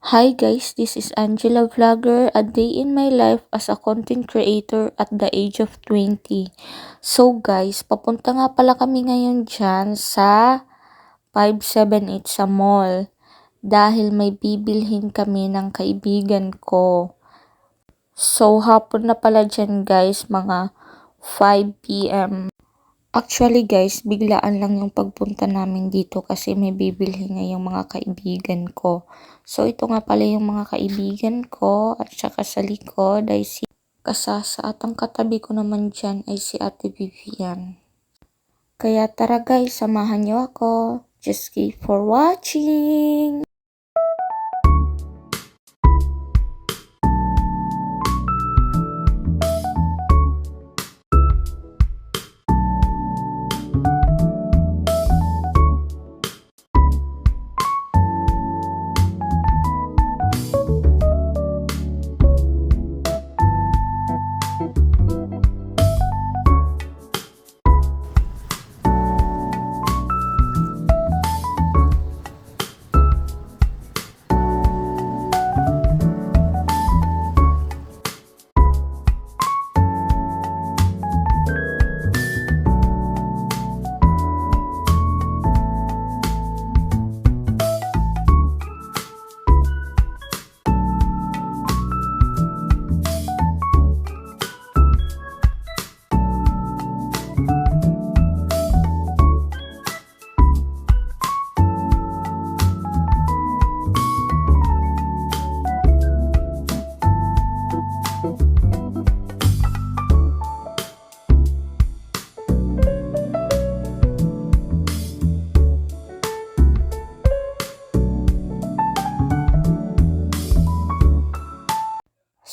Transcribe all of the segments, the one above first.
Hi guys, this is Angela Vlogger, a day in my life as a content creator at the age of 20. So guys, papunta nga pala kami ngayon dyan sa 578 sa mall dahil may bibilhin kami ng kaibigan ko. So hapon na pala dyan guys, mga 5 p.m. Actually guys, biglaan lang yung pagpunta namin dito kasi may bibilhin nga yung mga kaibigan ko. So ito nga pala yung mga kaibigan ko at saka sa likod ay si Kasasa at ang katabi ko naman dyan ay si Ate Vivian. Kaya tara guys, samahan nyo ako. Just keep for watching!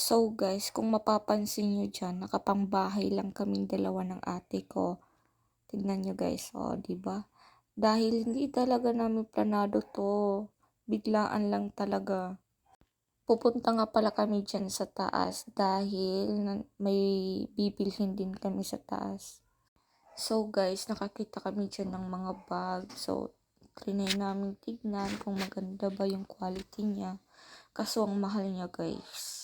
So guys, kung mapapansin nyo dyan, nakapangbahay lang kaming dalawa ng ate ko. Tignan nyo guys, oh, diba? Dahil hindi talaga namin planado to. Biglaan lang talaga. Pupunta nga pala kami dyan sa taas dahil may bibilhin din kami sa taas. So guys, nakakita kami dyan ng mga bag. So, trinay namin tignan kung maganda ba yung quality niya. Kaso ang mahal niya guys.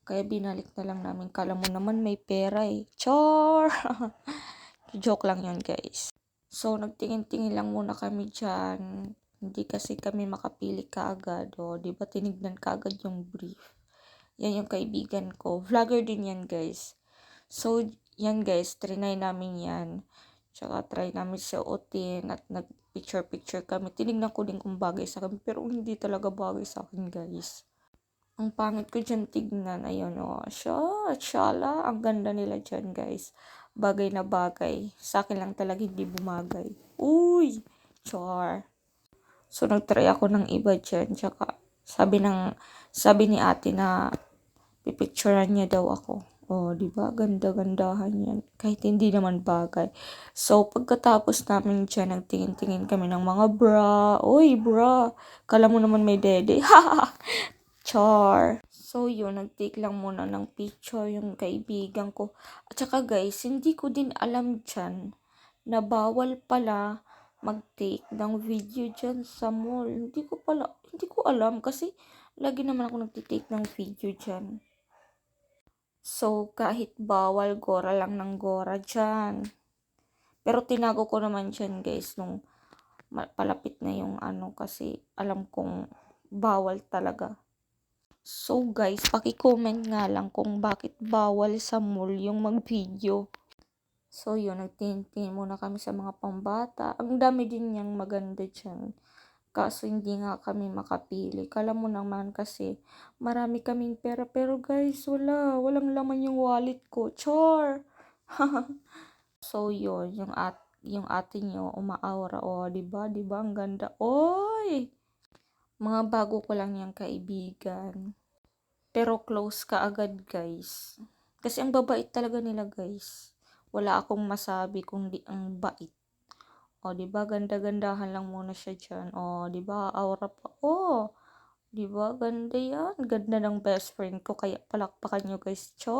Kaya binalik na lang namin. Kala mo naman may pera eh. Chor! Joke lang yun guys. So, nagtingin-tingin lang muna kami dyan. Hindi kasi kami makapili kaagad. O, diba tinignan kaagad yung brief. Yan yung kaibigan ko. Vlogger din yan guys. So, yan guys. Trinay namin yan. Tsaka try namin suotin at nag-picture-picture kami. Tinignan ko din kung bagay sa akin. Pero hindi talaga bagay sa akin guys. Ang pangit ko dyan tignan. Ayun o. Shala. Ang ganda nila dyan guys. Bagay na bagay. Sa akin lang talaga hindi bumagay. Uy! Char. So, nagtry ako ng iba dyan. Tsaka, sabi ni ate na pipicturean niya daw ako. Oh, di ba? Ganda-gandahan yan. Kahit hindi naman bagay. So, pagkatapos namin dyan, nagtingin-tingin kami ng mga bra. Uy, bra. Kala mo naman may dede. Char. So, yun, nag-take lang muna ng picture yung kaibigan ko. At saka guys, hindi ko din alam dyan na bawal pala mag-take ng video dyan sa mall. Hindi ko alam kasi lagi naman ako nag-take ng video dyan. So, kahit bawal, gora lang ng gora dyan. Pero tinago ko naman dyan guys nung palapit na yung ano kasi alam kong bawal talaga. So guys, paki-comment nga lang kung bakit bawal sa mall yung mag-video. So yun, nagtingin muna kami sa mga pambata. Ang dami din niyang maganda dyan. Kaso hindi nga kami makapili. Kala mo naman kasi marami kaming pera. Pero guys, walang laman yung wallet ko. Char! So yun, yung ate nyo umaaura. O, diba? Diba? Ang ganda. Oy! Mga bago ko lang yung kaibigan. Pero close ka agad guys. Kasi ang babait talaga nila guys. Wala akong masabi kundi ang bait. O, diba? Ganda-gandahan lang muna siya dyan. O, diba? Aura pa. O, diba? Ganda yan. Ganda ng best friend ko. Kaya palakpakan nyo guys. Cho!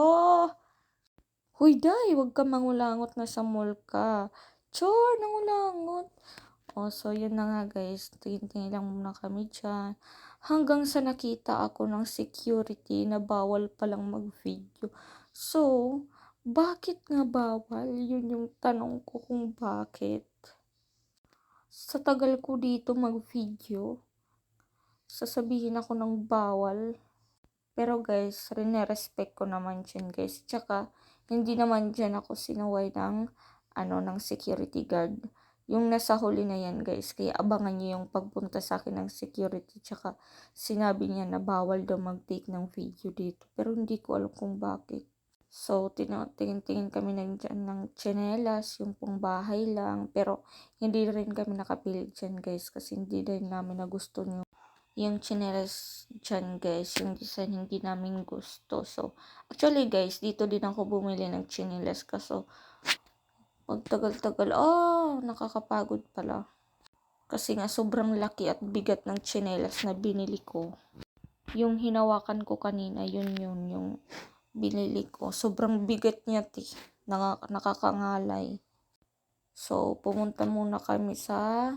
Huy, day! Huwag ka mangulangot na sa mall ka. Chor! Nangulangot. O, so yun na nga guys. Tingin-tingin lang muna kami dyan. hanggang sa nakita ako ng security na bawal palang mag-video. So, bakit nga bawal? Yun yung tanong ko kung bakit. Sa tagal ko dito mag-video, sasabihin ako ng bawal. Pero guys, respect ko naman dyan guys. Tsaka, hindi naman dyan ako sinaway ng security guard. Yung nasa huli na yan guys. Kaya abangan nyo yung pagpunta sa akin ng security. Tsaka, sinabi niya na bawal daw mag-take ng video dito. Pero hindi ko alam kung bakit. So, tingin-tingin kami dyan ng tsinelas, yung pong bahay lang. Pero, hindi rin kami nakapili dyan guys. Kasi hindi rin namin nagusto yung tsinelas dyan guys, yung design hindi namin gusto. So, actually guys, dito din ako bumili ng tsinelas. Kaso, pag tagal-tagal, nakakapagod pala. Kasi nga, sobrang laki at bigat ng tsinelas na binili ko. Yung hinawakan ko kanina, yun yung binili ko. Sobrang bigat niya, nakakangalay. So, pumunta muna kami sa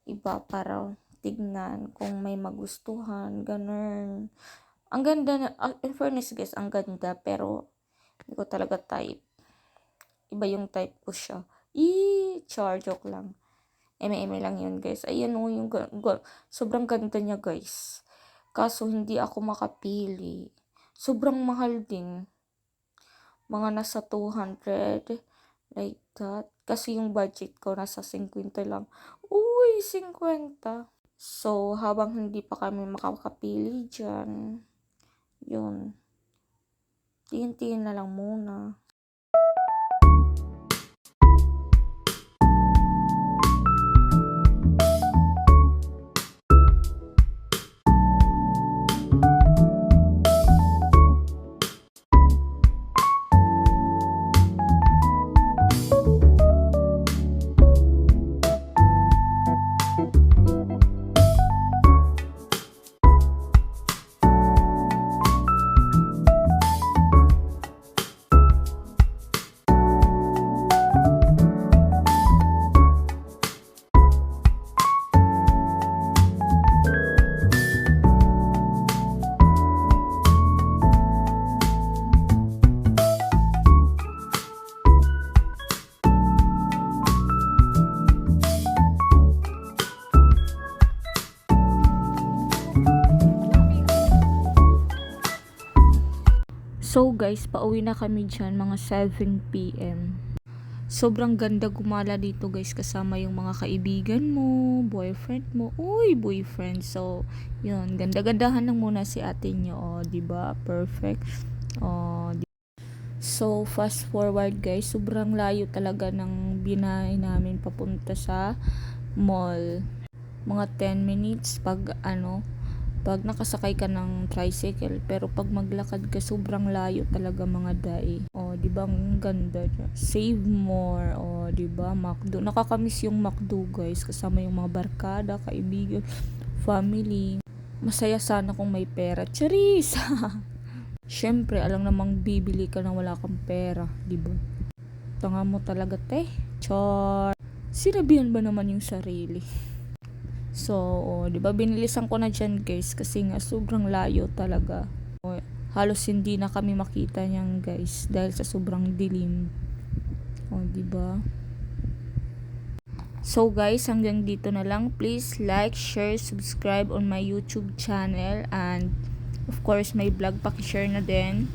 iba para tignan kung may magustuhan, ganun. Ang ganda na, in fairness guys, ang ganda, pero hindi ko talaga type. Iba yung type ko siya. Joke lang. Eme lang yun guys. Ayan o, yung sobrang ganda niya guys. Kaso hindi ako makapili. Sobrang mahal din. Mga nasa 200, like that. Kasi yung budget ko nasa 50 lang. Uy, 50. So, habang hindi pa kami makakapili dyan, yun, tingin-tingin na lang muna. So guys, pauwi na kami dyan mga 7 p.m. Sobrang ganda gumala dito guys, kasama yung mga kaibigan mo, boyfriend mo. Uy, boyfriend. So, yun, ganda-gandahan lang muna si ate nyo. Diba? Perfect. So, fast forward guys, sobrang layo talaga ng binahay namin papunta sa mall. Mga 10 minutes pag nakasakay ka ng tricycle, pero pag maglakad ka sobrang layo talaga mga dai. Di ba ang ganda niya. Save more. Di ba? McDo. Nakakamiss yung McDo guys, kasama yung mga barkada, kaibigan, family. Masaya sana kung may pera. Charis. Syempre, alam namang bibili ka na wala kang pera, di ba? Tanga mo talaga, te. Char. Sinabihan ba naman yung sarili? So, di ba binilisan ko na dyan guys kasi nga sobrang layo talaga. Halos hindi na kami makita niyan guys dahil sa sobrang dilim. Di ba? So guys, hanggang dito na lang. Please like, share, subscribe on my YouTube channel, and of course my vlog paki-share na din.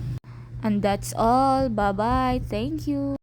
And that's all. Bye-bye. Thank you.